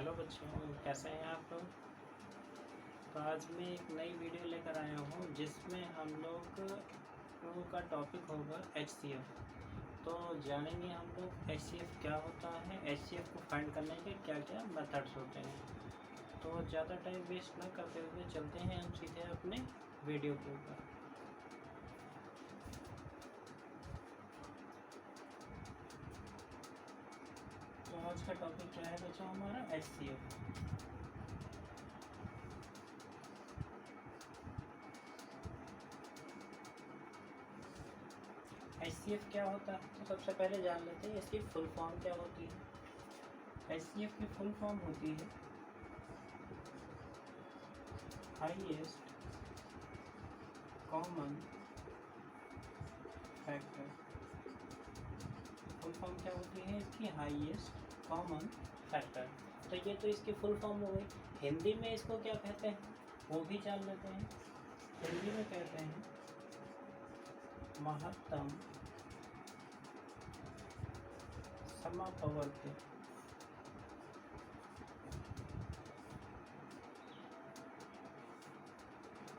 Hello बच्चों, कैसे हैं आप लोग। तो आज मैं एक नई वीडियो लेकर आया हूँ जिसमें हम लोगों का टॉपिक होगा HCF। तो जानेंगे हम लोग HCF क्या होता है, HCF को फाइंड करने के क्या क्या मेथड्स होते हैं। तो ज़्यादा टाइम वेस्ट ना करते हुए चलते हैं हम सीधे अपने वीडियो के ऊपर। तो आज का टॉपिक क्या है बच्चों, हमारा HCF। HCF क्या होता है, तो सबसे पहले जान लेते हैं इसकी फुल फॉर्म क्या होती है। HCF की फुल फॉर्म होती है highest common factor. Full form क्या होती है इसकी, हाईएस्ट कॉमन फैक्टर। तो ये तो इसकी फुल फॉर्म हो गई। हिंदी में इसको क्या कहते हैं वो भी जान लेते हैं। हिंदी में कहते हैं महत्तम समापवर्ती।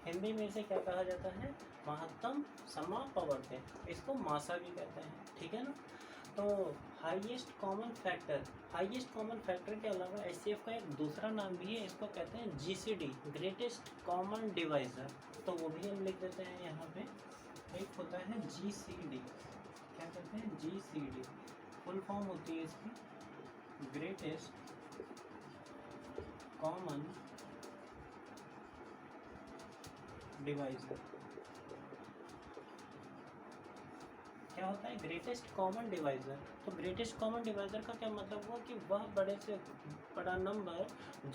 हिंदी में इसे क्या कहा जाता है, महत्तम समापवर्ती। इसको मासा भी कहते हैं, ठीक है ना। तो highest common factor, highest common factor के अलावा HCF का एक दूसरा नाम भी है, इसको कहते हैं GCD, ग्रेटेस्ट कॉमन डिवाइज़र। तो वो भी हम लिख देते हैं यहाँ पे। एक होता है GCD, क्या कहते हैं GCD, फुल फॉर्म होती है इसकी ग्रेटेस्ट कॉमन डिवाइज़र। क्या होता है ग्रेटेस्ट कॉमन डिवाइज़र। तो ग्रेटेस्ट कॉमन डिवाइज़र का क्या मतलब हुआ कि वह बड़े से बड़ा नंबर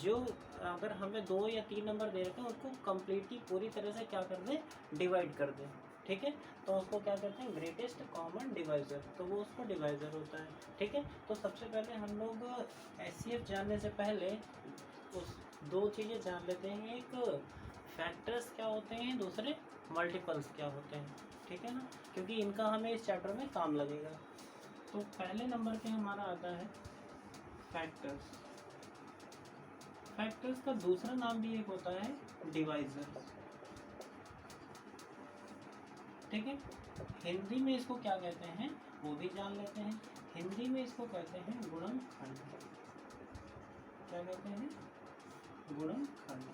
जो अगर हमें 2 या 3 नंबर दे रखे हैं उसको कम्प्लीटली पूरी तरह से क्या कर दे, डिवाइड कर दे, ठीक है। तो उसको क्या कहते हैं, ग्रेटेस्ट कॉमन डिवाइज़र। तो वो उसको डिवाइज़र होता है, ठीक है। तो सबसे पहले हम लोग HCF जानने से पहले उस 2 चीज़ें जान लेते हैं। एक फैक्टर्स क्या होते हैं, दूसरे मल्टीपल्स क्या होते हैं, ठीक है ना, क्योंकि इनका हमें इस चैप्टर में काम लगेगा। तो पहले नंबर पे हमारा आता है फैक्टर्स। फैक्टर्स का दूसरा नाम भी एक होता है डिवाइजर, ठीक है। हिंदी में इसको क्या कहते हैं वो भी जान लेते हैं। हिंदी में इसको कहते हैं गुणनखंड। क्या कहते हैं, गुणनखंड,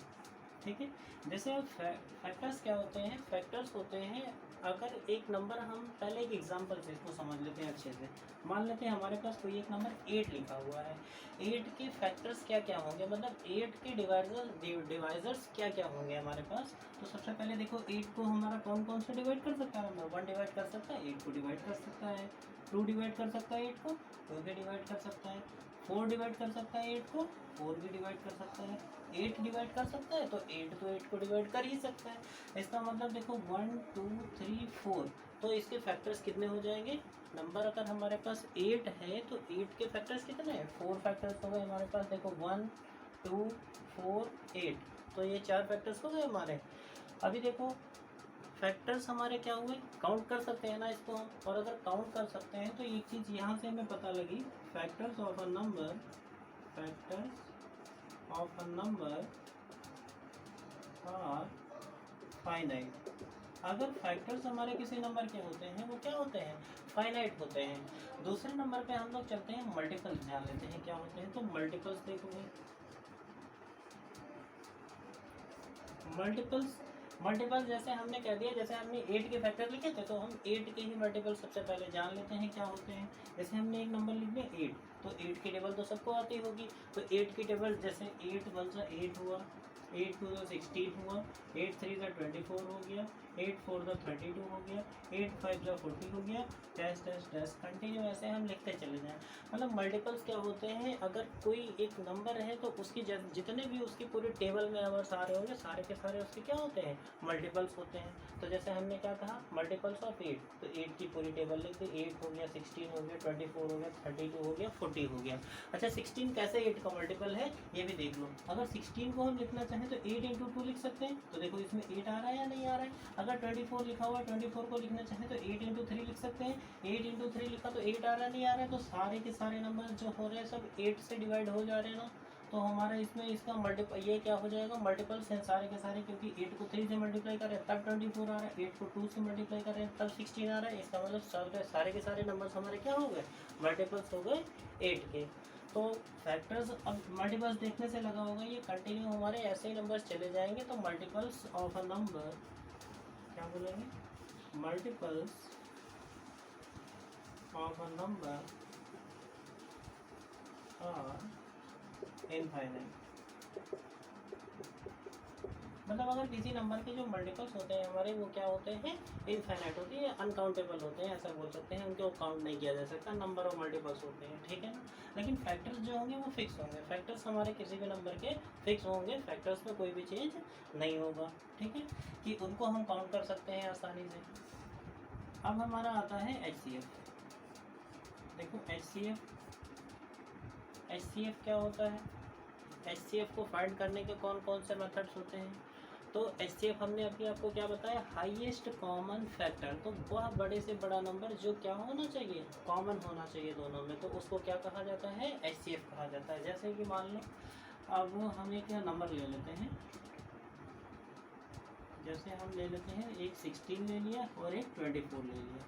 ठीक है। जैसे अब फैक्टर्स क्या होते हैं, फैक्टर्स होते हैं अगर एक नंबर, हम पहले एक एग्जांपल से इसको समझ लेते हैं अच्छे से। मान लेते हैं हमारे पास कोई एक नंबर 8 लिखा हुआ है। 8 के फैक्टर्स क्या क्या होंगे, मतलब 8 के डिवाइजर्स क्या क्या होंगे हमारे पास। तो सबसे पहले देखो 8 को हमारा कौन कौन से डिवाइड कर सकता है, नंबर 1 डिवाइड कर सकता है, 8 को डिवाइड कर सकता है, 2 डिवाइड कर सकता है 8 को, 2 भी डिवाइड कर सकता है, 4 डिवाइड कर सकता है 8 को, 4 भी डिवाइड कर सकता है, 8 डिवाइड कर सकता है तो 8 तो 8 को डिवाइड कर ही सकता है। इसका मतलब देखो 1 2 3 4, तो इसके फैक्टर्स कितने हो जाएंगे। नंबर अगर हमारे पास 8 है तो 8 के फैक्टर्स कितने हैं, 4 फैक्टर्स हो गए हमारे पास। देखो 1 2 4 8, तो ये 4 फैक्टर्स हो गए हमारे। अभी देखो फैक्टर्स हमारे क्या हुए, काउंट कर सकते हैं ना इसको हम, और अगर काउंट कर सकते हैं तो एक चीज़ यहाँ से हमें पता लगी, factors of a number, factors of a number are finite. अगर फैक्टर्स हमारे किसी नंबर के होते हैं वो क्या होते हैं, फाइनाइट होते हैं। दूसरे नंबर पे हम लोग चलते हैं मल्टीपल्स ध्यान लेते हैं क्या होते हैं। तो मल्टीपल्स देखोगे, मल्टीपल्स मल्टीपल्स जैसे हमने कह दिया, जैसे हमने 8 के फैक्टर लिखे थे तो हम 8 के ही मल्टीपल सबसे पहले जान लेते हैं क्या होते हैं। जैसे हमने एक नंबर लिख दिया 8, तो 8 की टेबल तो सबको आती होगी। तो 8 की टेबल जैसे 8 1 सा 8 हुआ, 8 2 सा 16 हुआ, 8 3 सा 24 हो गया, 8 4 सा 32 हो गया, 8 5 सा 40 हो गया, डैश डैश डैश कंटिन्यू ऐसे हम लिखते चले जाएं। मतलब मल्टीपल्स क्या होते हैं, अगर कोई एक नंबर है तो उसकी जितने भी उसकी पूरी टेबल में नंबर आ रहे होंगे सारे के सारे उसके क्या होते हैं, मल्टीपल्स होते हैं। तो जैसे हमने क्या कहा, मल्टीपल्स ऑफ 8, तो 8 की पूरी टेबल लिख दी, 8 हो गया, 16 हो गया, 24 हो गया, 32 हो गया, 40 हो गया। अच्छा 16 कैसे 8 का मल्टीपल है ये भी देख लो। अगर 16 को हम लिखना चाहें तो 8 इंटू 2 लिख सकते हैं, तो देखो इसमें 8 आ रहा है या नहीं आ रहा है। अगर 24 लिखा हुआ है, 24 को लिखना चाहें तो 8 इंटू 3 लिख सकते हैं, 8 इंटू 3 लिखा तो 8 आ रहा नहीं आ रहा है। तो सारे के सारे नंबर जो हो रहे हैं सब 8 से डिवाइड हो जा रहे हैं ना। तो हमारा इसमें इसका मल्टीपल ये क्या हो जाएगा, मल्टीपल्स हैं सारे के सारे, क्योंकि 8 को 3 से मल्टीप्लाई कर रहे हैं तब 24 आ रहा है, 8 को 2 से मल्टीप्लाई कर रहे हैं तब 16 आ रहा है। इसका मतलब सारे के सारे नंबर्स हमारे क्या हो गए, मल्टीपल्स हो गए 8 के। तो फैक्टर्स अब मल्टीपल्स देखने से लगा होगा ये कंटिन्यू हमारे ऐसे ही नंबर्स चले जाएंगे। तो मल्टीपल्स ऑफ अ नंबर क्या बोलेंगे, multiples of a number are infinite. मतलब अगर किसी नंबर के जो मल्टीपल्स होते हैं हमारे वो क्या होते हैं, इनफाइनाइट होती है, अनकाउंटेबल होते हैं, ऐसा बोल सकते हैं, उनको काउंट नहीं किया जा सकता, नंबर ऑफ मल्टीपल्स होते हैं, ठीक है ना। लेकिन फैक्टर्स जो होंगे वो फिक्स होंगे, फैक्टर्स हमारे किसी भी नंबर के फिक्स होंगे, फैक्टर्स में कोई भी चेंज नहीं होगा, ठीक है, कि उनको हम काउंट कर सकते हैं आसानी से। अब हमारा आता है HCF। देखो HCF क्या होता है, HCF को फाइंड करने के कौन कौन से मेथड्स होते हैं। तो HCF हमने अभी आपको क्या बताया, हाईएस्ट कॉमन फैक्टर। तो वह बड़े से बड़ा नंबर जो क्या होना चाहिए, कॉमन होना चाहिए दोनों में, तो उसको क्या कहा जाता है, HCF कहा जाता है। जैसे कि मान लो अब हम एक नंबर ले लेते हैं, जैसे हम ले लेते हैं एक 16 ले लिया और एक 24 ले लिया।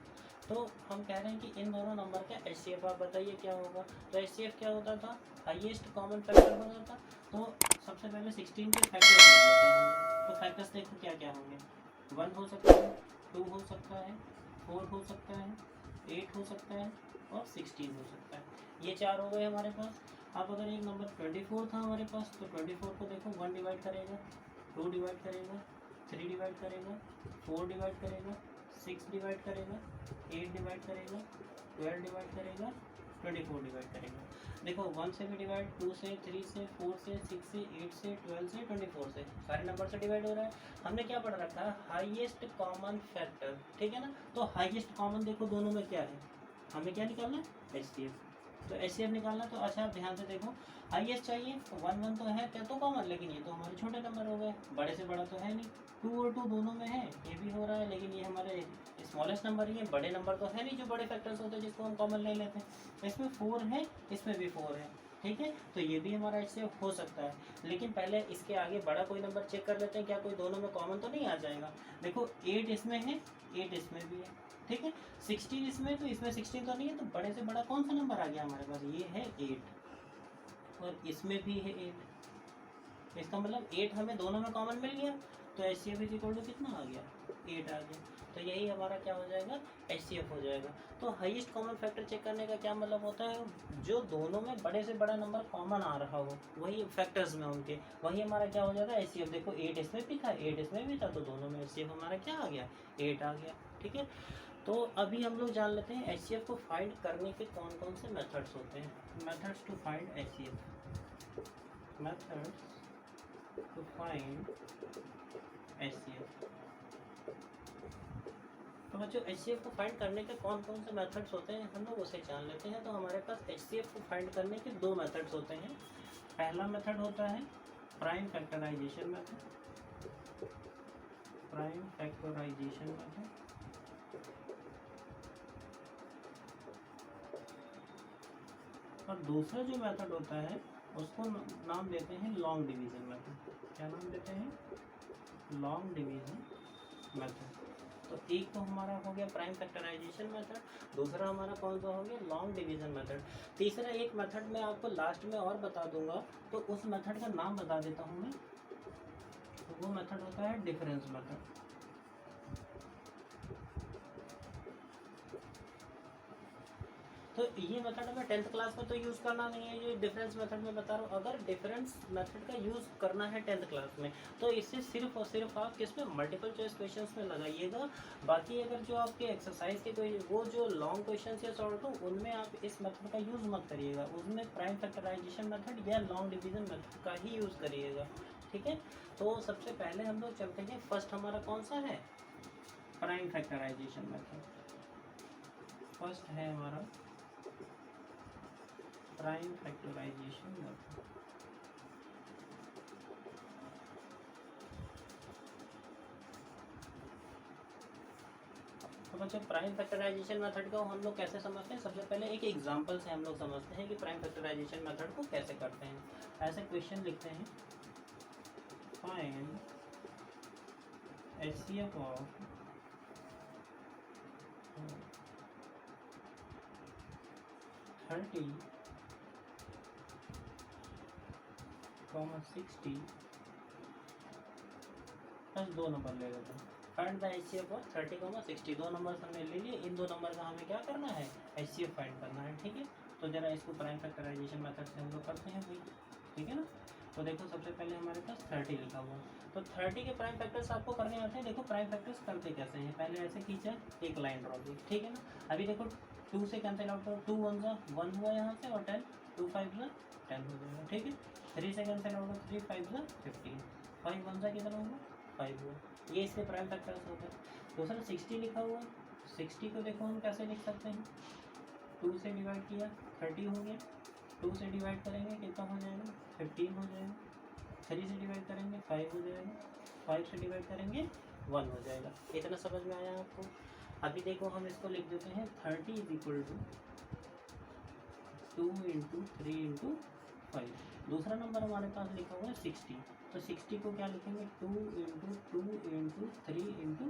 तो हम कह रहे हैं कि इन दोनों नंबर का HCF आप बताइए क्या होगा। तो HCF क्या होता था, हाईएस्ट कॉमन फैक्टर होता था। तो सबसे पहले 16 के फैक्टर्स ले लेते हैं हम। तो फैक्टर्स देखो क्या क्या होंगे, 1 हो सकता है, 2 हो सकता है, 4 हो सकता है, 8 हो सकता है और 16 हो सकता है। ये 4 हो गए हमारे पास। अब अगर एक नंबर 24 था हमारे पास, तो 24 को देखो 1 डिवाइड करेगा, 2 डिवाइड करेगा, 3 डिवाइड करेगा, 4 डिवाइड करेगा, 6 डिवाइड करेगा, 8 डिवाइड करेगा, 12 डिवाइड करेगा, 24 डिवाइड करेगा। देखो 1 से भी डिवाइड, 2 से, 3 से, 4 से, 6 से, 8 से, 12 से, 24 से, सारे नंबर से डिवाइड हो रहा है। हमने क्या पढ़ रखा है, हाईएस्ट कॉमन फैक्टर, ठीक है ना। तो हाईएस्ट कॉमन देखो दोनों में क्या है, हमें क्या निकालना है, HCF। तो HCF निकालना, तो अच्छा आप ध्यान से देखो, हाईएस्ट चाहिए, 1 तो है क्या, तो कॉमन, लेकिन ये तो हमारे छोटे नंबर हो गए, बड़े से बड़ा तो है नहीं। 2 और 2 दोनों में है, ये भी हो रहा है, लेकिन ये हमारे स्मॉलेस्ट नंबर ही है, बड़े नंबर तो है नहीं जो बड़े फैक्टर्स होते हैं जिसको हम कॉमन ले लेते हैं। इसमें 4 है, इसमें भी 4 है, ठीक है। तो ये भी हमारा HCF हो सकता है। लेकिन पहले इसके आगे बड़ा कोई नंबर चेक कर लेते हैं, क्या कोई दोनों में कॉमन तो नहीं आ जाएगा। देखो 8 इसमें है, 8 इसमें भी है, ठीक है। 16 इसमें, तो इसमें 16 तो नहीं है, तो बड़े से बड़ा कौन सा नंबर आ गया हमारे पास, ये है 8 और इसमें भी है 8। इसका मतलब 8 हमें दोनों में कॉमन मिल गया, तो HCF इज इक्वल टू कितना आ गया, 8 आ गया। तो यही हमारा क्या हो जाएगा, HCF हो जाएगा। तो हाईएस्ट कॉमन फैक्टर चेक करने का क्या मतलब होता है, जो दोनों में बड़े से बड़ा नंबर कॉमन आ रहा हो, वही फैक्टर्स में उनके, वही हमारा क्या हो जाता है, HCF। देखो 8 इसमें भी था, 8 इसमें भी था, तो दोनों में HCF हमारा क्या आ गया, 8 आ गया, ठीक है। तो अभी हम लोग जान लेते हैं HCF को फाइंड करने के कौन कौन से मेथड्स होते हैं। Methods to find HCF, methods to find HCF। तो बच्चों HCF को फाइंड करने के कौन कौन से मेथड्स होते हैं हम लोग उसे जान लेते हैं। तो हमारे पास HCF को फाइंड करने के 2 मेथड्स होते हैं। पहला मेथड होता है prime factorization method, prime factorization method. और दूसरा जो मेथड होता है उसको नाम देते हैं लॉन्ग डिवीजन मेथड। क्या नाम देते हैं, लॉन्ग डिवीजन मेथड। तो एक तो हमारा हो गया प्राइम फैक्टराइजेशन मेथड, दूसरा हमारा कौन सा हो गया, लॉन्ग डिवीजन मेथड। तीसरा एक मेथड मैं आपको लास्ट में और बता दूंगा, तो उस मेथड का नाम बता देता हूँ मैं। तो वो मेथड होता है डिफरेंस मेथड। तो ये मेथड हमें 10th क्लास में तो यूज़ करना नहीं है, ये डिफरेंस मेथड में बता रहा हूँ। अगर डिफरेंस मेथड का यूज़ करना है 10th क्लास में, तो इससे सिर्फ और सिर्फ आप किसमें, मल्टीपल चॉइस क्वेश्चंस में लगाइएगा। बाकी अगर जो आपके एक्सरसाइज के कोई वो जो लॉन्ग क्वेश्चंस या सॉल्व हो, उनमें आप इस मेथड का यूज़ मत करिएगा, उसमें प्राइम फैक्टराइजेशन मेथड या लॉन्ग डिवीजन मेथड का ही यूज़ करिएगा, ठीक है। तो सबसे पहले हम लोग चलते हैं, फर्स्ट हमारा कौन सा है, प्राइम फैक्टराइजेशन मेथड। फर्स्ट है हमारा प्राइम फैक्टराइजेशन मेथड। तो बच्चों प्राइम फैक्टराइजेशन मेथड को हम लोग कैसे समझते हैं, सबसे पहले एक एग्जांपल से हम लोग समझते हैं कि प्राइम फैक्टराइजेशन मेथड को कैसे करते हैं। ऐसे क्वेश्चन लिखते हैं, फाइंड HCF ऑफ 30, 60 बस दो नंबर ले लेते हैं। फाइंड द HCF ऑफ 30, 60 दो नंबर हमने ले लिए। इन दो नंबर का हमें क्या करना है, HCF फाइंड करना है। ठीक है, तो जरा इसको प्राइम फैक्टराइजेशन मेथड से हम लोग करते हैं भाई। ठीक है ना, तो देखो सबसे पहले हमारे पास 30 लिखा हुआ, तो 30 के प्राइम फैक्टर्स आपको करने आते हैं। देखो प्राइम फैक्टर्स करते कैसे हैं, पहले ऐसे खींचा, एक लाइन ड्रॉ की। ठीक है ना, अभी देखो 2 से कैंसिल आउट करो, 2 1 1 हुआ यहाँ से, और 10 2 5 10 हो जाएगा। ठीक है, 3 से कैंसिल आउट करो, 3 5 15, 5 1 कितना होगा 5 हुआ। ये इसके प्राइम फैक्टर्स होते हैं। दूसरा 60 लिखा हुआ, 60 को देखो हम कैसे लिख सकते हैं, 2 से डिवाइड किया 30 हो गया, 2 से डिवाइड करेंगे कितना हो जाएगा 15 हो जाएगा, 3 से डिवाइड करेंगे 5 हो जाएगा, 5 से डिवाइड करेंगे 1 हो जाएगा। इतना समझ में आया आपको। अभी देखो हम इसको लिख देते हैं 30 = 2 × 3 × 5। दूसरा नंबर हमारे पास लिखा हुआ है 60, तो 60 को क्या लिखेंगे 2 × 2 × 3 ×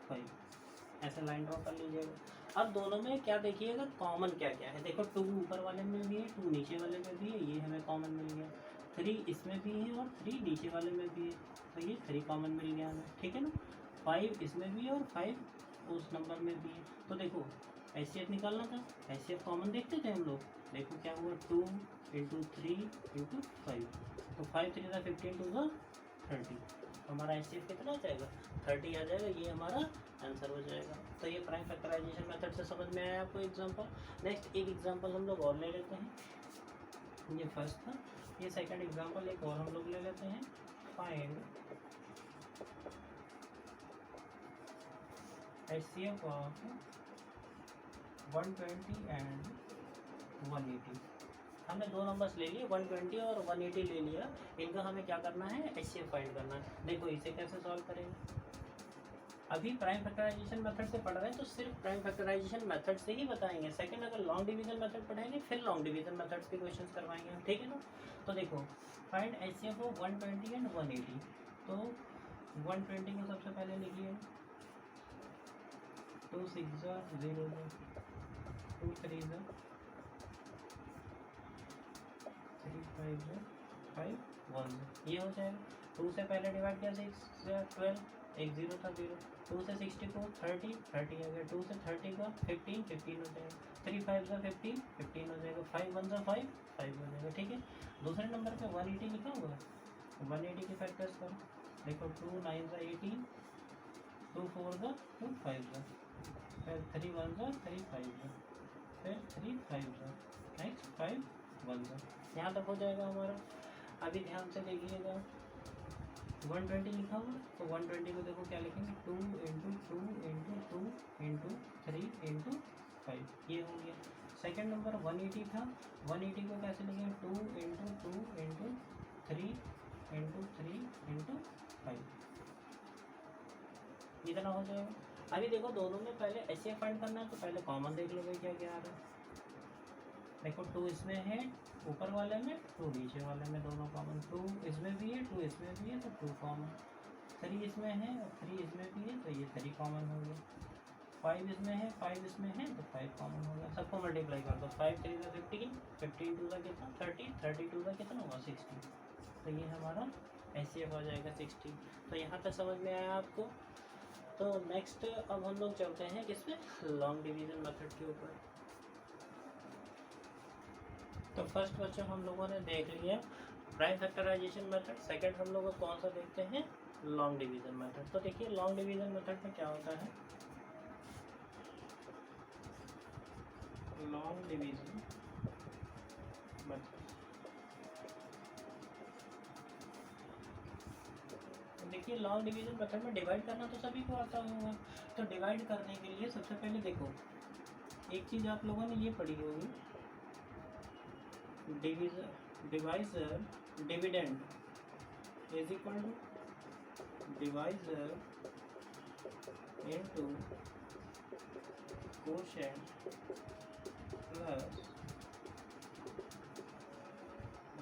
5। ऐसे लाइन ड्रॉ कर लीजिएगा। अब दोनों में क्या देखिएगा कॉमन क्या क्या है। देखो 2 ऊपर वाले में भी है, 2 नीचे वाले में भी है, ये हमें कॉमन मिल गया। 3 इसमें भी है और 3 नीचे वाले में भी है, तो ये 3 कॉमन मिल गया हमें। ठीक है ना, 5 इसमें भी है और 5 उस नंबर में भी है। तो देखो HCF निकालना था, HCF कॉमन देखते थे हम लोग। देखो क्या हुआ 2 × 3 × 5, तो 5 3 = 15 2 = 30। हमारा HCF कितना आ जाएगा 30 आ जाएगा। ये हमारा आंसर हो जाएगा। तो ये प्राइम फैक्टराइजेशन मेथड से समझ में आया आपको एग्जांपल। नेक्स्ट एक एग्जांपल हम लोग और ले लेते हैं, ये फर्स्ट था, ये सेकंड एग्जांपल एक और हम लोग ले लेते हैं। Find HCF of 120 and 180। हमने दो नंबर्स ले लिए 120 और 180 ले लिया। इनका हमें क्या करना है HCF फाइंड करना है। देखो इसे कैसे सॉल्व करेंगे, अभी प्राइम फैक्टराइजेशन मेथड से पढ़ रहे हैं तो सिर्फ प्राइम फैक्टराइजेशन मेथड से ही बताएंगे। सेकंड अगर लॉन्ग डिवीजन मेथड पढ़ेंगे फिर लॉन्ग डिवीजन मेथड्स के क्वेश्चंस करवाएंगे हम। ठीक है ना, तो देखो फाइंड HCF ऑफ 120 एंड 180। तो 120 को सबसे पहले लिखिए 2 6 0 0, 2 3 0, 3 5 0, 5 1 ये हो जाएगा। 2 से पहले डिवाइड किया 6 12, एक 0 था 0, 2 से 60 को 30 30 आ गया, 2 से 30 का 15 15 हो जाएगा, 3 5 15 15 हो जाएगा, 5 1 5 5 हो जाएगा। ठीक है, दूसरे नंबर पे 180 लिखा हुआ है, 180 के फैक्टर्स करो। देखो 2 9 18, 2 4 2 5, फिर 3 1 3 5, फिर 3 5, नेक्स्ट 5 1। यहाँ तक हो जाएगा हमारा। अभी ध्यान से देखिएगा 120 लिखा हुआ, तो 120 को देखो क्या लिखेंगे 2 × 2 × 2 × 3 × 5, ये हो गया। सेकंड नंबर 180 था, 180 को कैसे लिखेंगे 2 × 2 × 3 × 3 × 5, इतना हो जाएगा। अभी देखो दोनों में पहले HCF फाइंड करना है, तो पहले कॉमन देख लो भाई क्या क्या आ रहा है। देखो 2 इसमें है ऊपर वाले में, 2 नीचे वाले में, दोनों कॉमन। 2 इसमें भी है 2 इसमें भी है, तो 2 कॉमन। 3 इसमें है और 3 इसमें भी है, तो ये 3 कॉमन हो गया। 5 इसमें है 5 इसमें है, तो 5 कॉमन हो गया। सबको मल्टीप्लाई कर दो, 5 3 = 15, 15 2 = कितना 30, 30 2 = कितना होगा 60, तो ये हमारा HCF आ जाएगा 60। तो यहाँ तक समझ में आया आपको। तो नेक्स्ट अब हम लोग चलते हैं किसमें, लॉन्ग डिवीजन मेथड के ऊपर। तो फर्स्ट बच्चों हम लोगों ने देख लिया प्राइम फैक्टराइजेशन मेथड। सेकंड हम लोग कौन सा देखते हैं, लॉन्ग डिवीजन मेथड। तो देखिए लॉन्ग डिवीजन मेथड में क्या होता है, लॉन्ग डिवीजन मेथड। देखिए लॉन्ग डिवीजन मेथड में डिवाइड करना तो सभी को आता होगा। तो डिवाइड करने के लिए सबसे पहले देखो एक चीज़ आप लोगों ने ये पढ़ी होगी, divisor dividend is equal to divisor into quotient plus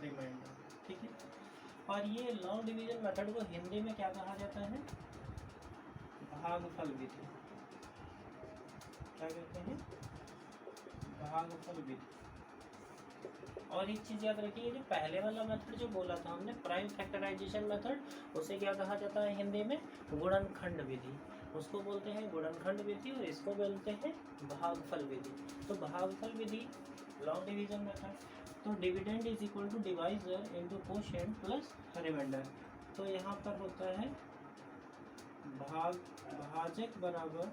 remainder, ठीक है। और ये लॉन्ग डिवीजन मेथड को हिंदी में क्या कहा जाता है? भागफल विधि। क्या कहते हैं? भागफल विधि। और एक चीज याद रखिए, जो पहले वाला मेथड जो बोला था हमने प्राइम फैक्टराइजेशन मेथड, उसे क्या कहा जाता है हिंदी में? गुणनखंड विधि। उसको बोलते हैं गुणनखंड विधि और इसको बोलते हैं भागफल विधि। तो भागफल विधि लॉन्ग डिवीजन मेथड, तो dividend is equal to divisor into quotient plus remainder. तो यहाँ पर होता है भाजक बराबर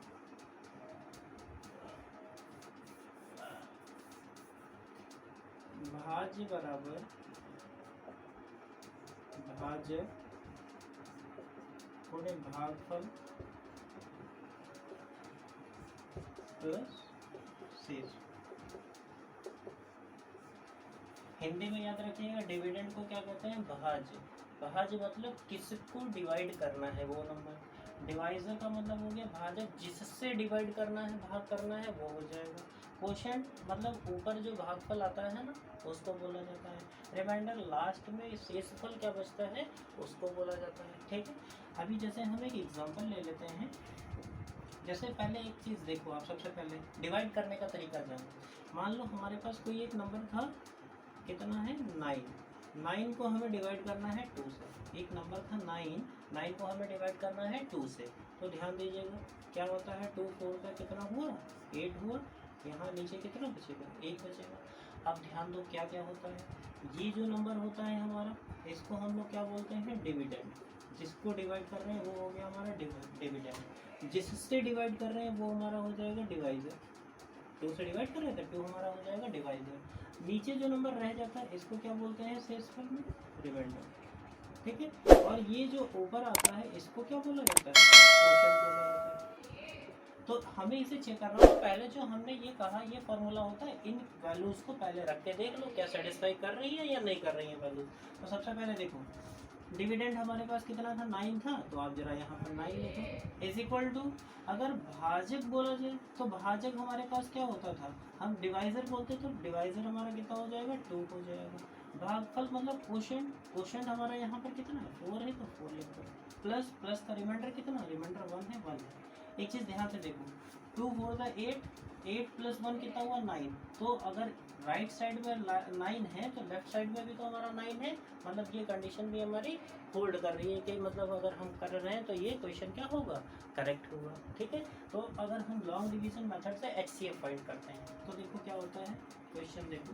भाज्य बराबर भाजक गुणे भागफल प्लस शेष। हिंदी में याद रखिएगा डिविडेंड को क्या कहते हैं? भाज्य। भाज्य मतलब किसको डिवाइड करना है वो नंबर। डिवाइजर का मतलब हो गया भाजक, जिससे डिवाइड करना है, भाग करना है, वो हो जाएगा। कोशेंट मतलब ऊपर जो भागफल आता है ना, उसको बोला जाता है। रिमाइंडर लास्ट में शेषफल क्या बचता है, उसको बोला जाता है, ठीक है। अभी जैसे हम एक एग्जांपल ले लेते हैं। जैसे पहले एक चीज़ देखो, आप सबसे पहले डिवाइड करने का तरीका जानो। मान लो हमारे पास कोई एक नंबर था, कितना है? 9। 9 को हमें डिवाइड करना है 2 से। एक नंबर था 9 को हमें डिवाइड करना है 2 से। तो ध्यान दीजिएगा क्या होता है, 2 4 का कितना हुआ? 8 हुआ। यहाँ नीचे कितना बचेगा? 1 बचेगा। अब ध्यान दो क्या क्या होता है, ये जो नंबर होता है हमारा, इसको हम लोग क्या बोलते हैं? डिविडेंड। जिसको डिवाइड कर रहे हैं वो हो गया हमारा डिविडेंड। जिससे डिवाइड कर रहे हैं वो हमारा हो जाएगा डिवाइजर। 2 से डिवाइड कर रहे थे, 2 हमारा हो जाएगा डिवाइजर। नीचे जो नंबर रह जाता है इसको क्या बोलते हैं? शेषफल में रिमाइंडर, ठीक है। और ये जो ऊपर आता है इसको क्या बोला जाता है? कोशेंट बोला जाता है। तो हमें इसे चेक करना है। पहले जो हमने ये कहा, ये फॉर्मूला होता है, इन वैल्यूज को पहले रख के देख लो क्या सेटिस्फाई कर रही है या नहीं कर रही है वैल्यूज। तो सबसे पहले देखो डिविडेंड हमारे पास कितना था? 9 था। तो आप जरा यहाँ पर 9 लिखो इज इक्वल टू, अगर भाजक बोला जाए तो भाजक हमारे पास क्या होता था? हम डिवाइजर बोलते तो डिवाइजर हमारा कितना हो जाएगा? 2 हो जाएगा। भागफल मतलब कोशेंट, कोशेंट हमारा यहाँ पर कितना है? 4 है, तो 4 लिख दो। प्लस प्लस का रिमाइंडर कितना? रिमाइंडर 1 है, 1 है। एक चीज़ ध्यान से देखो, 2 4 का 8, 8 प्लस 1 कितना हुआ? 9। तो अगर राइट साइड में 9 है तो लेफ्ट साइड में भी तो हमारा 9 है। मतलब ये कंडीशन भी हमारी होल्ड कर रही है कि मतलब अगर हम कर रहे हैं तो ये क्वेश्चन क्या होगा? करेक्ट होगा, ठीक है। तो अगर हम लॉन्ग डिवीजन मेथड से HCF फाइंड करते हैं तो देखो क्या होता है क्वेश्चन। देखो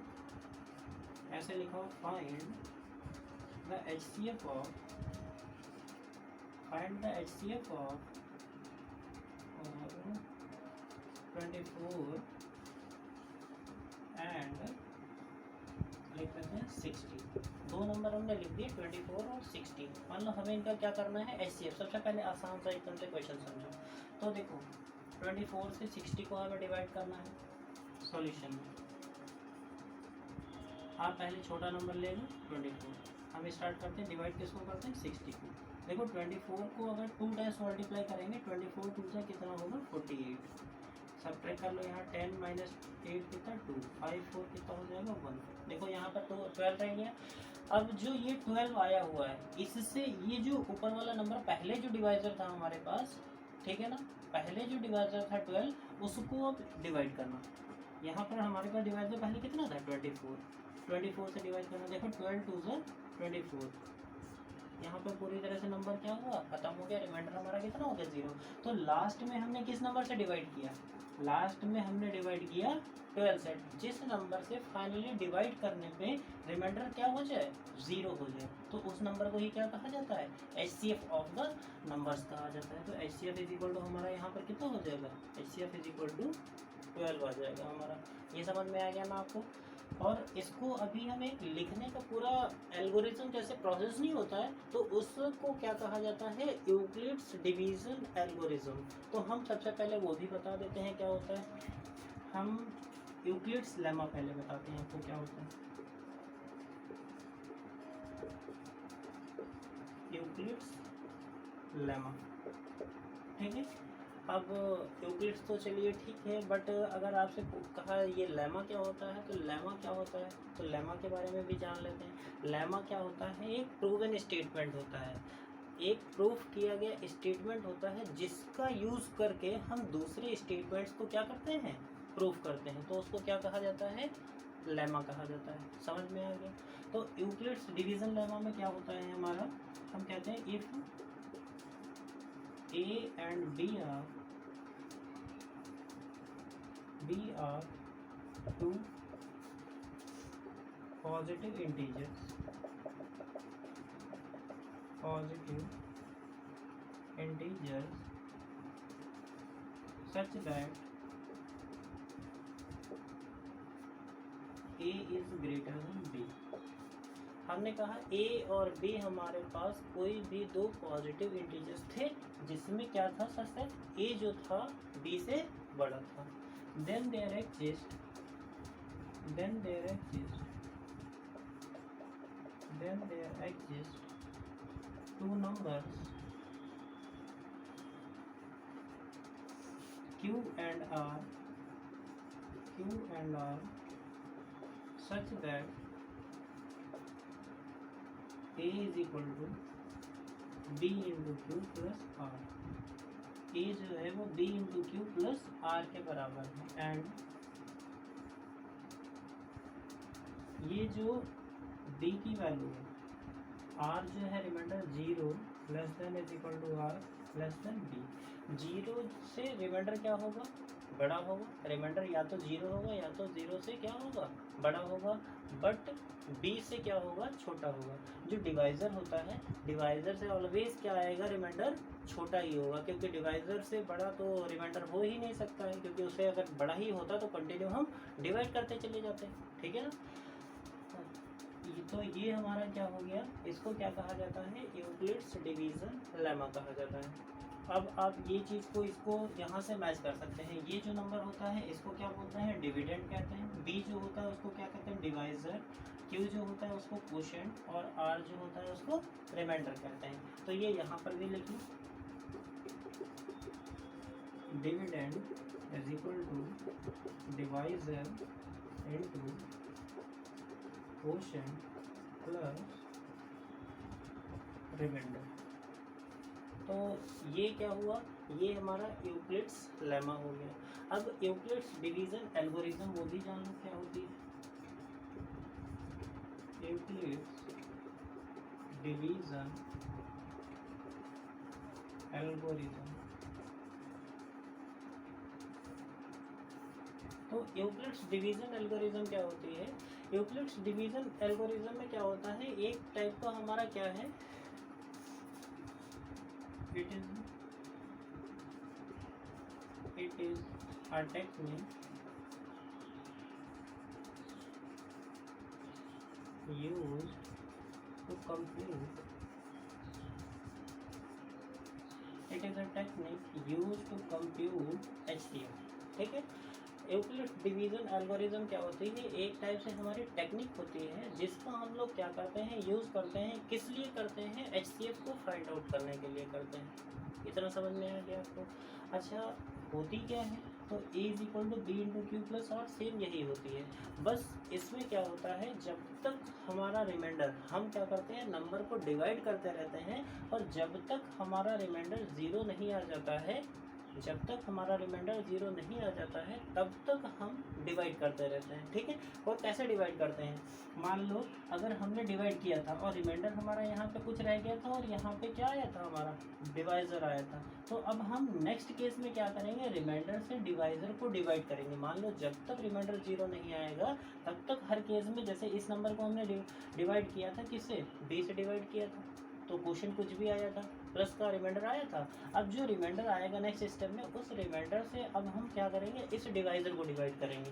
ऐसे लिखा हो, find the HCF of, find the HCF of 24 and लिख लेते हैं 60। दो नंबर हमने लिख दिए 24 और 60। मान लो हमें इनका क्या करना है? HCF। सबसे पहले आसान सा एकदम से क्वेश्चन समझो। तो देखो 24 से 60 को हमें डिवाइड करना है सॉल्यूशन में। आप पहले छोटा नंबर ले लो 24। हम स्टार्ट करते हैं, डिवाइड किसको करते हैं? 60 को। देखो 24 को अगर 2 टाइम्स मल्टीप्लाई करेंगे, 24 2 से कितना होगा? 48। सब्ट्रैक्ट कर लो, यहाँ 10 माइनस 8 कितना? 2, 5 4 कितना हो जाएगा? 1। देखो यहाँ पर 12 रह गया। अब जो ये 12 आया हुआ है, इससे ये जो ऊपर वाला नंबर पहले जो डिवाइजर था हमारे पास, ठीक है ना, पहले जो डिवाइजर था 12, उसको अब डिवाइड करना। यहाँ पर हमारे पास डिवाइजर पहले कितना था? 24 से डिवाइड करना। देखो 12 2 से 24। यहाँ पर पूरी तरह से नंबर क्या हुआ? खत्म हो गया। रिमाइंडर हमारा कितना हो गया? 0। तो लास्ट में हमने किस नंबर से डिवाइड किया? लास्ट में हमने डिवाइड किया 12 से। जिस नंबर से फाइनली डिवाइड करने पे रिमाइंडर क्या हो जाए? 0 हो जाए, तो उस नंबर को ही क्या कहा जाता है? HCF ऑफ द नंबर्स कहा जाता है। तो HCF इज इक्वल टू हमारा यहाँ पर कितना हो जाएगा? HCF इज इक्वल टू 12 आ जाएगा हमारा। ये समझ में आ गया ना आपको? और इसको अभी हमें लिखने का पूरा एल्गोरिथम जैसे प्रोसेस नहीं होता है, तो उसको क्या कहा जाता है? Euclid's division algorithm. तो हम सबसे पहले वो भी बता देते हैं क्या होता है। हम यूक्लिड्स लेमा पहले बताते हैं आपको क्या होता है। यूक्लिड्स लेमा, ठीक है। अब यूक्लिड्स तो चलिए ठीक है, बट अगर आपसे कहा ये लेमा क्या होता है, तो लेमा क्या होता है, तो लेमा के बारे में भी जान लेते हैं। लेमा क्या होता है, एक प्रूवन स्टेटमेंट होता है, एक प्रूफ किया गया स्टेटमेंट होता है जिसका यूज़ करके हम दूसरे स्टेटमेंट्स को क्या करते हैं, प्रूफ करते हैं, तो उसको क्या कहा जाता है, लेमा कहा जाता है। समझ में आ गया। तो यूक्लिड्स डिवीजन लेमा में क्या होता है हमारा, हम कहते हैं if A and B are two positive integers such that A is greater than B। हमने कहा A और B हमारे पास कोई भी दो पॉजिटिव इंटीजर्स थे जिसमें क्या था, सच है A जो था B से बड़ा था। then there exist two numbers Q and R such that A is equal to B into Q plus R। A जो है वो B into Q plus R के बराबर है। एंड ये जो B की वैल्यू है, R जो है remainder 0 less than is equal to R less than B। 0 से रिमाइंडर क्या होगा, बड़ा होगा। रिमाइंडर या तो 0 होगा या तो 0 से क्या होगा, बड़ा होगा, बट B से क्या होगा, छोटा होगा। जो डिवाइज़र होता है, डिवाइज़र से ऑलवेज क्या आएगा, रिमाइंडर छोटा ही होगा, क्योंकि डिवाइज़र से बड़ा तो रिमाइंडर हो ही नहीं सकता है, क्योंकि उसे अगर बड़ा ही होता तो कंटिन्यू हम डिवाइड करते चले जाते हैं। ठीक है ना। तो ये हमारा क्या हो गया, इसको क्या कहा जाता है, यूक्लिड्स डिवीजन लेमा कहा जाता है। अब आप ये चीज़ को इसको यहाँ से मैच कर सकते हैं। ये जो नंबर होता है इसको क्या बोलते हैं, डिविडेंड कहते हैं। बी जो होता है उसको क्या कहते हैं, डिवाइज़र। क्यू जो होता है उसको क्वोशेंट, और आर जो होता है उसको रिमाइंडर कहते हैं। तो ये यहाँ पर भी लिखिए, dividend is equal to divisor into quotient plus remainder. तो ये क्या हुआ, ये हमारा यूक्लिड्स लेमा हो गया। अब यूक्लिड्स डिवीजन एल्गोरिथम वो भी जान लो क्या होती है। यूक्लिड्स डिवीजन एल्गोरिथम, तो यूक्लिड्स डिवीजन एल्गोरिथम क्या होती है, यूक्लिड्स डिवीजन एल्गोरिथम में क्या होता है, एक टाइप का हमारा क्या है, it is a technique used to compute HCF। ठीक है। यूक्लिड्स डिवीजन एल्गोरिथम क्या होती है, एक टाइप से हमारी टेक्निक होती है जिसका हम लोग क्या करते हैं, यूज़ करते हैं। किस लिए करते हैं, HCF को फाइंड आउट करने के लिए करते हैं। इतना समझ में आ गया आपको। अच्छा, होती क्या है, तो A is equal to B into Q plus R, same यही होती है। बस इसमें क्या होता है, जब तक हमारा रिमाइंडर, हम क्या करते हैं, नंबर को डिवाइड करते रहते हैं, और जब तक हमारा रिमाइंडर 0 नहीं आ जाता है, जब तक हमारा रिमाइंडर 0 नहीं आ जाता है तब तक हम डिवाइड करते रहते हैं। ठीक है। और कैसे डिवाइड करते हैं, मान लो अगर हमने डिवाइड किया था और रिमाइंडर हमारा यहाँ पे कुछ रह गया था और यहाँ पे क्या आया था, हमारा डिवाइज़र आया था, तो अब हम नेक्स्ट केस में क्या करेंगे, रिमाइंडर से डिवाइज़र को डिवाइड करेंगे। मान लो जब तक रिमाइंडर 0 नहीं आएगा तब तक हर केस में, जैसे इस नंबर को हमने डिवाइड किया था, किससे, B से डिवाइड किया था, तो क्वेश्चन कुछ भी आया था, प्लस का रिमाइंडर आया था। अब जो रिमाइंडर आएगा नेक्स्ट स्टेप में, उस रिमाइंडर से अब हम क्या करेंगे, इस डिवाइज़र को डिवाइड करेंगे।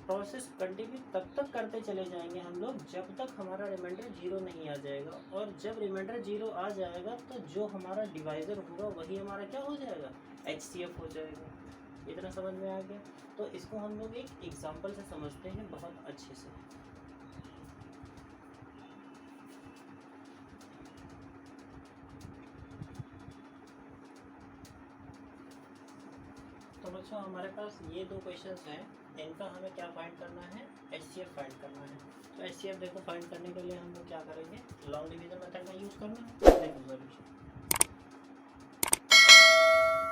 प्रोसेस कंटिन्यू तब तक करते चले जाएंगे हम लोग जब तक हमारा रिमाइंडर 0 नहीं आ जाएगा, और जब रिमाइंडर 0 आ जाएगा तो जो हमारा डिवाइज़र होगा वही हमारा क्या हो जाएगा, HCF हो जाएगा। इतना समझ में आ गया। तो इसको हम लोग एक एग्जाम्पल से समझते हैं बहुत अच्छे से। बच्चों हमारे पास ये दो क्वेश्चंस हैं, इनका हमें क्या फाइंड करना है, HCF फाइंड करना है। तो HCF देखो फाइंड करने के लिए हम लोग क्या करेंगे, लॉन्ग डिवीजन मेथड का यूज़ करना है। देखो सॉल्यूशन,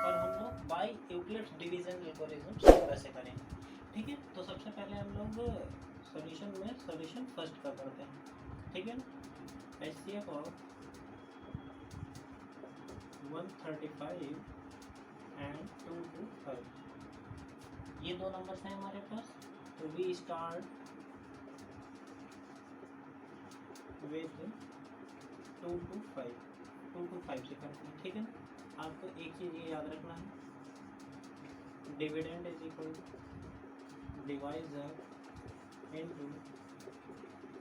और हम लोग बाय यूक्लिड्स डिवीजन एल्गोरिथम कैसे करेंगे, ठीक है। तो सबसे पहले हम लोग सॉल्यूशन में सॉल्यूशन फर्स्ट का करते हैं, ठीक है ना। HCF ऑफ 135 एंड 225, ये दो नंबर्स हैं हमारे पास। तो वी स्टार्ट विथ 225 से करते हैं, ठीक है ना। आपको एक चीज़ ये याद रखना है, dividend is equal to divisor into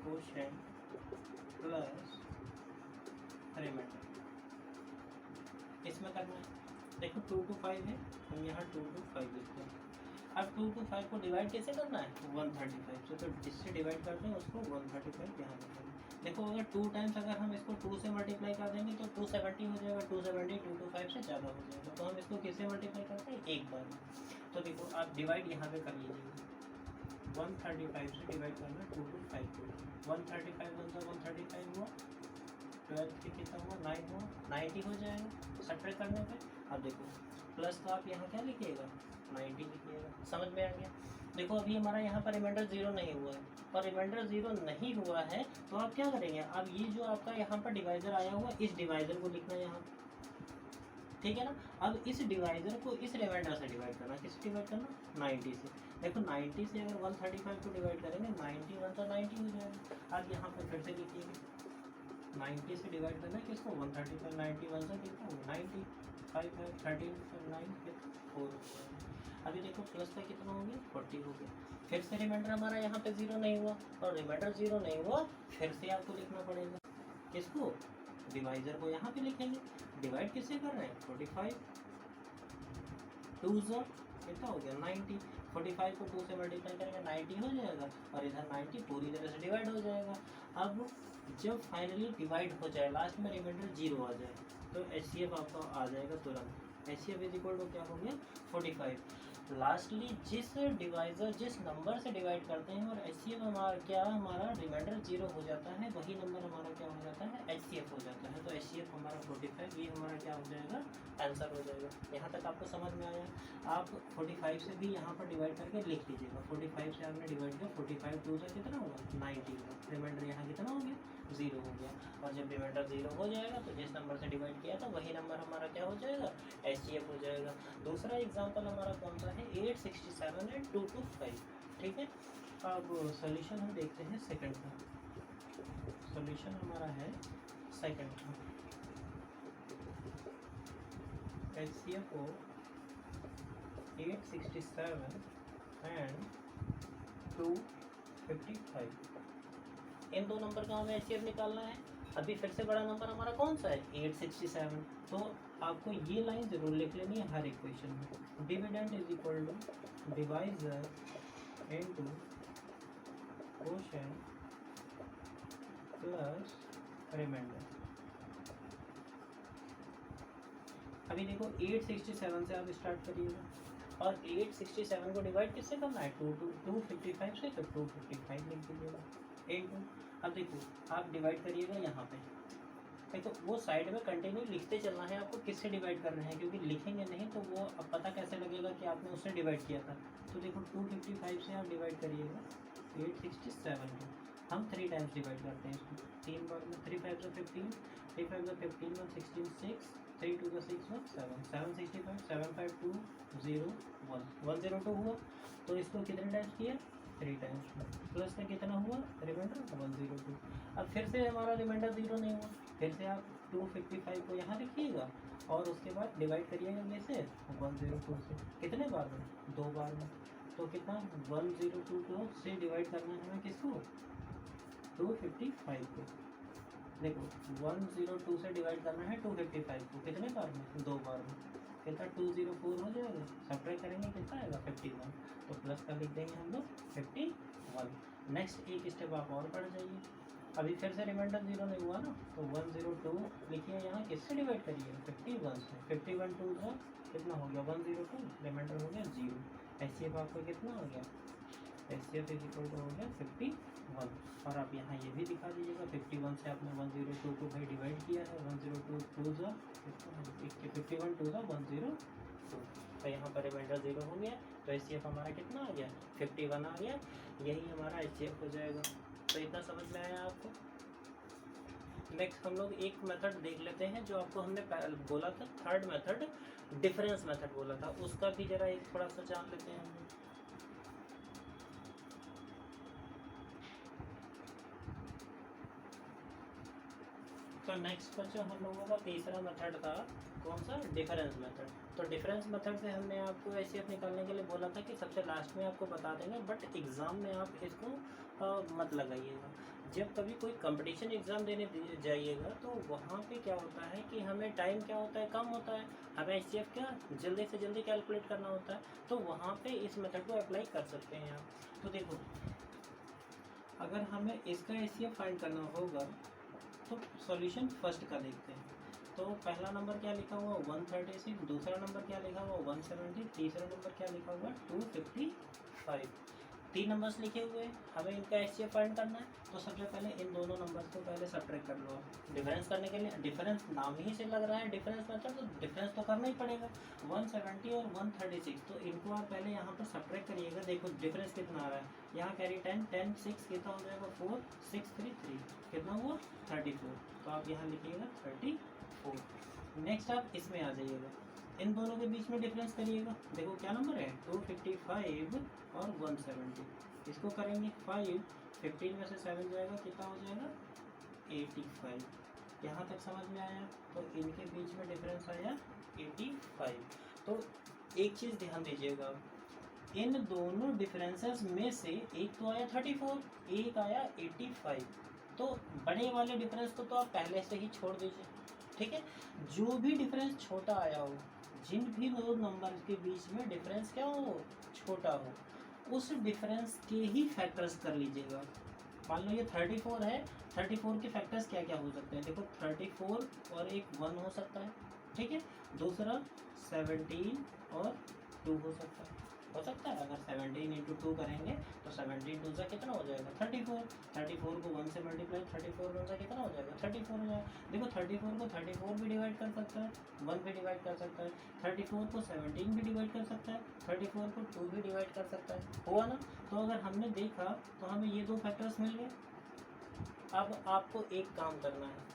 quotient plus remainder, इसमें करना है। देखो 2 to 5 है, हम यहाँ 2 to 5 लिखते हैं। अब 2 to 5 को डिवाइड कैसे करना है, 135 से। तो जिससे डिवाइड करते हैं उसको 135 यहाँ लिखेंगे। देखो अगर 2 टाइम्स अगर हम इसको 2 से मल्टीप्लाई कर देंगे तो 270 हो जाएगा। 270 2 to 5 से ज़्यादा हो जाएगा, तो हम इसको किससे मल्टीप्लाई करते हैं, एक बार में। तो देखो आप डिवाइड यहाँ पे कर लीजिएगा, 135 से डिवाइड करना 2 to 5 को। 135 135 हुआ, 12 के कितना हुआ, 9 हुआ, 90 हो जाएगा सब्ट्रैक्ट करने पे। अब देखो प्लस का आप यहाँ क्या लिखिएगा, 90 लिखिएगा। समझ में आ गया। देखो अभी हमारा यहाँ पर रिमाइंडर 0 नहीं हुआ है, और रिमाइंडर 0 नहीं हुआ है तो आप क्या करेंगे, अब ये जो आपका यहाँ पर डिवाइजर आया हुआ, इस डिवाइजर को लिखना है यहाँ, ठीक है ना। अब इस डिवाइजर को इस रिमाइंडर से डिवाइड करना, किससे डिवाइड करना, 90 से। देखो 90 से अगर 135 को डिवाइड करेंगे, 90 1 तो 90 हो जाएगा। अब यहाँ पर फिर से लिखिएगा, 90 से डिवाइड करना है किसको, 135। 90 1 से कितना होगा, 90, 5 है, 13 9 4। अभी देखो प्लस का कितना हो गया, 40 हो गया। फिर से रिमाइंडर हमारा यहाँ पे 0 नहीं हुआ, और रिमाइंडर 0 नहीं हुआ, फिर से आपको लिखना पड़ेगा किसको, डिवाइजर को यहाँ पे लिखेंगे। डिवाइड किससे कर रहे हैं, 45, 2 कितना हो गया, 90। 45 को 2 से मल्टीप्लाई करेंगे 90 हो जाएगा, और इधर 90 पूरी तरह से डिवाइड हो जाएगा। अब जब फाइनली डिवाइड हो जाए, लास्ट में रिमाइंडर 0 आ जाए, तो HCF आपका आ जाएगा तुरंत। HCF इज इक्वल टू क्या हो गया, 45। लास्टली जिस डिवाइजर जिस नंबर से डिवाइड करते हैं और HCF हमारा क्या, हमारा रिमाइंडर 0 हो जाता है, वही नंबर हमारा क्या हो जाता है, HCF हो जाता है। तो HCF हमारा 45, ये हमारा क्या हो जाएगा, आंसर हो जाएगा। यहाँ तक आपको समझ में आया। आप 45 से भी यहाँ पर डिवाइड करके लिख लीजिएगा। 45 से आपने डिवाइड किया, 45 2 से कितना होगा, 90 होगा। रिमाइंडर यहाँ कितना हो गया, 0 हो गया। और जब रिमाइंडर 0 हो जाएगा तो जिस नंबर से डिवाइड किया था वही नंबर हमारा क्या हो जाएगा, HCF हो जाएगा। दूसरा एग्जांपल हमारा कौन सा है, 867 एंड 2 to 5, ठीक है। अब सॉल्यूशन हम देखते हैं सेकंड का। सॉल्यूशन हमारा है सेकंड का, HCF को 867 एंड 255, इन दो नंबर का हमें HCF निकालना है। अभी फिर से बड़ा नंबर हमारा कौन सा है, 867। तो आपको ये लाइन जरूर लिख लेनी है हर इक्वेशन में, dividend is equal to divisor into quotient plus remainder. अभी देखो 867 से आप स्टार्ट करिएगा, और 867 को डिवाइड किससे करना है, 255 से, तो 255 लिख दीजिएगा इनटू। अब देखो आप डिवाइड करिएगा यहाँ पे, देखो वो साइड में कंटिन्यू लिखते चलना है आपको, किससे डिवाइड करना है, क्योंकि लिखेंगे नहीं तो वो अब पता कैसे लगेगा कि आपने उससे डिवाइड किया था। तो देखो 255 से आप डिवाइड करिएगा 867 को, हम 3 टाइम्स डिवाइड करते हैं इसको, 3 बार में। 3 5 से 15, 3 5 से 15 1 16 6, 3 2 से 6 1 7, 765 7 5 2 0 1 102 हुआ। तो इसको कितने टाइम्स किया, 3 टाइम्स। प्लस में कितना हुआ, रिमाइंडर 102। अब फिर से हमारा रिमाइंडर 0 नहीं हुआ, फिर से आप 255 को यहाँ लिखिएगा, और उसके बाद डिवाइड करिएगा कैसे, 102 से। कितने बार में, 2 बार में। तो कितना, 102 से डिवाइड करना है हमें किसको, 255 को। देखो 102 से डिवाइड करना है 255 को, कितने बार में, 2 बार में। कितना, 204 हो जाएगा, सब्ट्रैक्ट करेंगे कितना आएगा, 51। तो प्लस का लिख देंगे हम लोग 51। नेक्स्ट एक स्टेप आप और बढ़ जाइए, अभी फिर से रिमाइंडर 0 नहीं हुआ ना, तो 102 लिखिए यहाँ, किससे डिवाइड करिए 51 से। 51 2 था कितना हो गया 102, रिमाइंडर हो गया 0। HCF आपका कितना हो गया, HCF इज इक्वल टू हो गया 51। और आप यहाँ ये भी दिखा दीजिएगा 51 से आपने 102 को भाई डिवाइड किया है, 102 2 जा 51 2 जा 102, तो यहाँ पर रिमाइंडर 0 हो गया, तो HCF हमारा कितना आ गया 51 आ गया, यही हमारा HCF हो जाएगा। तो इतना समझ में आया आपको। नेक्स्ट हम लोग एक मेथड देख लेते हैं जो आपको हमने बोला था, थर्ड मेथड डिफरेंस मेथड बोला था, उसका भी जरा एक थोड़ा सा जान लेते हैं हम लोग। तो नेक्स्ट पर जो हम लोगों का तीसरा मेथड था, कौन सा, डिफरेंस मेथड। तो डिफरेंस मेथड से हमने आपको HCF निकालने के लिए बोला था कि सबसे लास्ट में आपको बता देंगे, बट एग्ज़ाम में आप इसको मत लगाइएगा। जब कभी कोई कंपटीशन एग्ज़ाम देने जाइएगा तो वहाँ पे क्या होता है कि हमें टाइम क्या होता है, कम होता है, हमें HCF क्या जल्दी से जल्दी कैलकुलेट करना होता है, तो वहाँ पे इस मेथड को अप्लाई कर सकते हैं आप। तो देखो, अगर हमें इसका HCF फाइंड करना होगा तो सॉल्यूशन फर्स्ट का देखते हैं। तो पहला नंबर क्या लिखा हुआ 136, दूसरा नंबर क्या लिखा हुआ 170, तीसरा नंबर क्या लिखा हुआ 255, 3 नंबर्स लिखे हुए हैं, हमें इनका HCF फाइंड करना है। तो सबसे पहले इन दोनों नंबर्स को पहले सब्ट्रैक्ट कर लो। डिफरेंस करने के लिए, डिफरेंस नाम ही से लग रहा है डिफरेंस मेथड, तो डिफरेंस तो करना ही पड़ेगा। 170 और 136, तो इनको आप पहले यहाँ पर सब्ट्रैक्ट करिएगा। देखो डिफरेंस कितना आ रहा है, यहाँ कैरी 10 10 6 कितना हो जाएगा 4 6 3 3, कितना हुआ 34, तो आप यहाँ लिखिएगा 34। नेक्स्ट आप इसमें आ जाइएगा, इन दोनों के बीच में डिफरेंस करिएगा। देखो क्या नंबर है 255 और 170, इसको करेंगे 5, 15 में से 7 जाएगा, कितना हो जाएगा 85। यहाँ तक समझ में आया, तो इनके बीच में डिफरेंस आया 85। तो एक चीज़ ध्यान दीजिएगा, इन दोनों डिफरेंसेस में से एक तो आया 34, एक आया 85, तो बड़े वाले डिफरेंस को तो आप पहले से ही छोड़ दीजिए, ठीक है। जो भी डिफरेंस छोटा आया हो, जिन भी दो नंबर के बीच में डिफरेंस क्या हो, छोटा हो, उस डिफरेंस के ही फैक्टर्स कर लीजिएगा। मान लो ये 34 है, 34 के फैक्टर्स क्या क्या हो सकते हैं, देखो 34 और एक 1 हो सकता है, ठीक है। दूसरा 17 और 2 हो सकता है। अगर 17 इंटू 2 करेंगे तो 17 2 से कितना हो जाएगा 34, 34 को 1 से मल्टीप्लाई 34 1 से कितना हो जाएगा 34 हो जाएगा। देखो 34 को 34 भी डिवाइड कर सकता है, 1 भी डिवाइड कर सकता है, 34 को 17 भी डिवाइड कर सकता है, 34 को 2 भी डिवाइड कर सकता है, हुआ ना। तो अगर हमने देखा तो हमें ये दो फैक्टर्स मिल गए। अब आपको एक काम करना है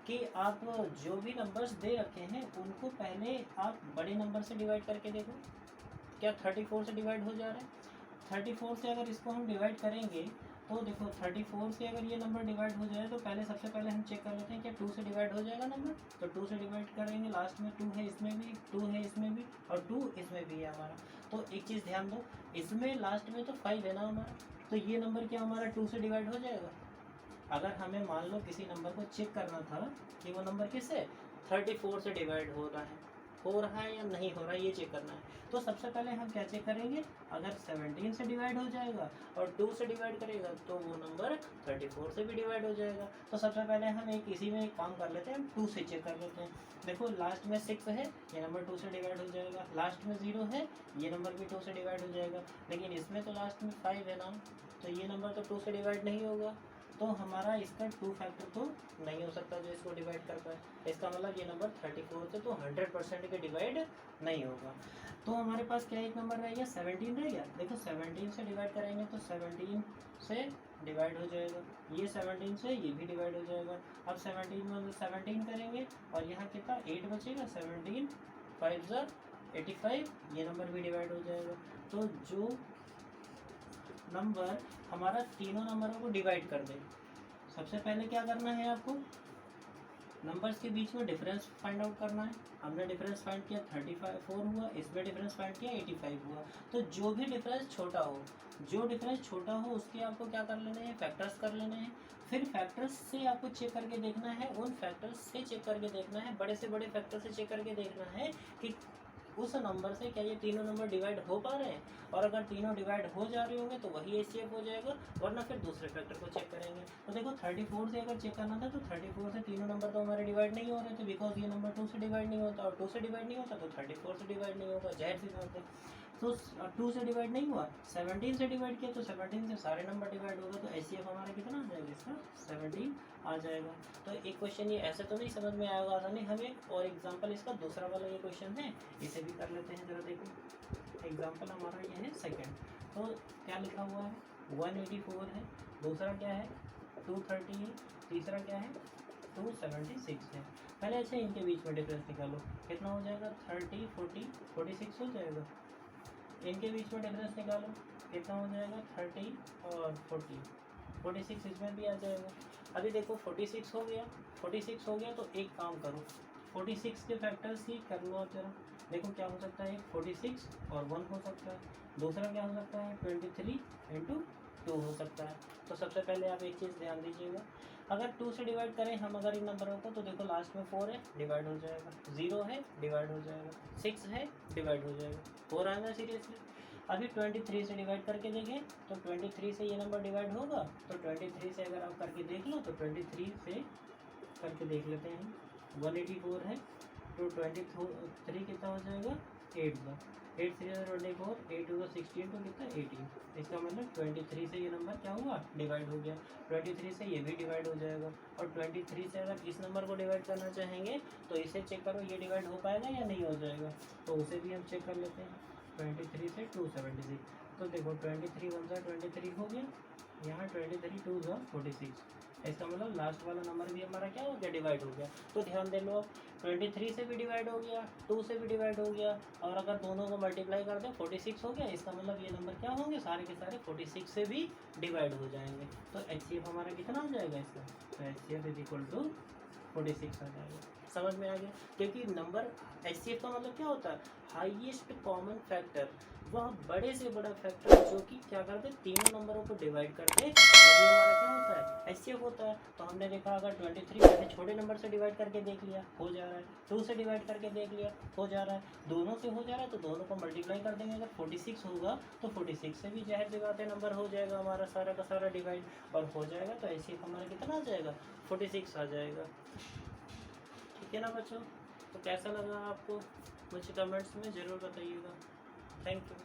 कि आप जो भी नंबर्स दे रखे हैं उनको पहले आप बड़े नंबर से डिवाइड करके देखो, क्या 34 से डिवाइड हो जा रहा है। 34 से अगर इसको हम डिवाइड करेंगे तो देखो 34 से अगर ये नंबर डिवाइड हो जाए तो सबसे पहले हम चेक कर लेते हैं क्या 2 से डिवाइड हो जाएगा नंबर। तो 2 से डिवाइड करेंगे, लास्ट में 2 है, इसमें भी 2 है, इसमें भी, और 2 इसमें भी है हमारा। तो एक चीज़ ध्यान दो, इसमें लास्ट में तो 5 है ना हमारा, तो ये नंबर क्या हमारा 2 से डिवाइड हो जाएगा। अगर हमें मान लो किसी नंबर को चेक करना था कि वो नंबर किससे 34 से डिवाइड हो रहा है या नहीं हो रहा है, ये चेक करना है। तो सबसे पहले हम क्या चेक करेंगे, अगर 17 से डिवाइड हो जाएगा और 2 से डिवाइड करेगा तो वो नंबर 34 से भी डिवाइड हो जाएगा। तो सबसे पहले हम इसी में एक काम कर लेते हैं, हम 2 से चेक कर लेते हैं। देखो लास्ट में 6 है, ये नंबर 2 से डिवाइड हो जाएगा, लास्ट में 0 है, ये नंबर भी 2 से डिवाइड हो जाएगा, लेकिन इसमें तो लास्ट में 5 है ना, तो ये नंबर तो 2 से डिवाइड नहीं होगा। तो हमारा इसका 2 फैक्टर तो नहीं हो सकता जो इसको डिवाइड करता है, इसका मतलब ये नंबर 34 से तो 100% के डिवाइड नहीं होगा। तो हमारे पास क्या एक नंबर रह गया 17 रह गया। देखो 17 से डिवाइड करेंगे तो 17 से डिवाइड हो जाएगा, ये 17 से ये भी डिवाइड हो जाएगा। अब 17 में 17 करेंगे और यहाँ कितना 8 बचेगा, 17 5 ज़ा 85, ये नंबर भी डिवाइड हो जाएगा। तो जो नंबर हमारा तीनों नंबरों को डिवाइड कर दे, सबसे पहले क्या करना है आपको, नंबर्स के बीच में डिफरेंस फाइंड आउट करना है। हमने डिफरेंस फाइंड किया 34 हुआ, इसमें डिफरेंस फाइंड किया 85 हुआ। तो जो भी डिफरेंस छोटा हो उसके आपको क्या कर लेने हैं, फैक्टर्स कर लेने हैं। फिर फैक्टर्स से आपको चेक करके देखना है, उन फैक्टर्स से चेक करके देखना है, बड़े से बड़े फैक्टर से चेक करके देखना है कि उस नंबर से क्या ये तीनों नंबर डिवाइड हो पा रहे हैं, और अगर तीनों डिवाइड हो जा रहे होंगे तो वही HCF हो जाएगा, वरना फिर दूसरे फैक्टर को चेक करेंगे। तो देखो 34 से अगर चेक करना था तो 34 से तीनों नंबर तो हमारे डिवाइड नहीं हो रहे थे, बिकॉज ये नंबर 2 से डिवाइड नहीं होता, और 2 से डिवाइड नहीं होता तो 34 से डिवाइड नहीं होगा, जाहिर सी बात है। तो 2 से डिवाइड नहीं हुआ, 17 से डिवाइड किया तो 17 से सारे नंबर डिवाइड होगा, तो HCF हमारा कितना आ जाएगा इसका 17 आ जाएगा। तो एक क्वेश्चन ये ऐसे तो नहीं समझ में आएगा आसानी, हम एक और एग्जांपल इसका दूसरा वाला ये क्वेश्चन है इसे भी कर लेते हैं। जरा देखो एग्जांपल हमारा ये है सेकंड, तो क्या लिखा हुआ है 184 है, दूसरा क्या है 230 है, तीसरा क्या है 276 है। पहले अच्छा इनके बीच में डिफरेंस निकालो, कितना हो जाएगा 30 40 46 हो जाएगा। इनके बीच में डिफरेंस निकालो, कितना हो जाएगा 30 और 40 46 इसमें भी आ जाएगा। अभी देखो 46 हो गया, 46 हो गया तो एक काम करो 46 के फैक्टर्स ही कर लो आप जरा, देखो क्या हो सकता है 46 और 1 हो सकता है, दूसरा क्या हो सकता है 23 इंटू 2 हो सकता है। तो सबसे पहले आप एक चीज़ ध्यान दीजिएगा, अगर 2 से डिवाइड करें हम अगर इन नंबरों को, तो देखो लास्ट में 4 है डिवाइड हो जाएगा, 0 है डिवाइड हो जाएगा, 6 है डिवाइड हो जाएगा, हो रहा है ना सीरियसली। अभी 23 से डिवाइड करके देखें तो 23 से ये नंबर डिवाइड होगा, तो 23 से अगर आप करके देख लो तो 23 से करके देख लेते हैं, 184 है तो 23 कितना हो जाएगा 8 का, 8 3 24, 8 होगा 16 तो कितना 18। इसका मतलब 23 से ये नंबर क्या हुआ डिवाइड हो गया, 23 से ये भी डिवाइड हो जाएगा, और 23 से अगर इस नंबर को डिवाइड करना चाहेंगे तो इसे चेक करो ये डिवाइड हो पाएगा या नहीं हो जाएगा, तो उसे भी हम चेक कर लेते हैं। 23 से 276, तो देखो 23 1 सा 23 हो गया, यहाँ 23 2 सा 46, इसका मतलब लास्ट वाला नंबर भी हमारा क्या हो गया डिवाइड हो गया। तो ध्यान दे लो 23 से भी डिवाइड हो गया, 2 से भी डिवाइड हो गया, और अगर दोनों को मल्टीप्लाई कर दें 46 हो गया, इसका मतलब ये नंबर क्या होंगे सारे के सारे 46 से भी डिवाइड हो जाएंगे। तो HCF हमारा कितना आ जाएगा इसका, तो HCF इज इक्वल टू 46 आ जाएगा। समझ में आ गया, क्योंकि नंबर HCF का मतलब क्या होता है हाईएस्ट कॉमन फैक्टर, वह बड़े से बड़ा फैक्टर जो कि क्या करते तीनों नंबरों को डिवाइड करते, वही हमारा क्या होता है HCF होता है। तो हमने देखा अगर 23 पहले छोटे नंबर से डिवाइड करके देख लिया हो जा रहा है, 2 से डिवाइड करके देख लिया हो जा रहा है, दोनों से हो जा रहा है तो दोनों को मल्टीप्लाई कर देंगे, अगर 46 होगा तो 46 से भी जाहिर सी बात है नंबर हो जाएगा हमारा सारा का सारा डिवाइड, और हो जाएगा तो HCF हमारा कितना आ जाएगा 46 आ जाएगा। ठीक है ना बच्चों, तो कैसा लगा आपको मुझे कमेंट्स में ज़रूर बताइएगा। Thank you.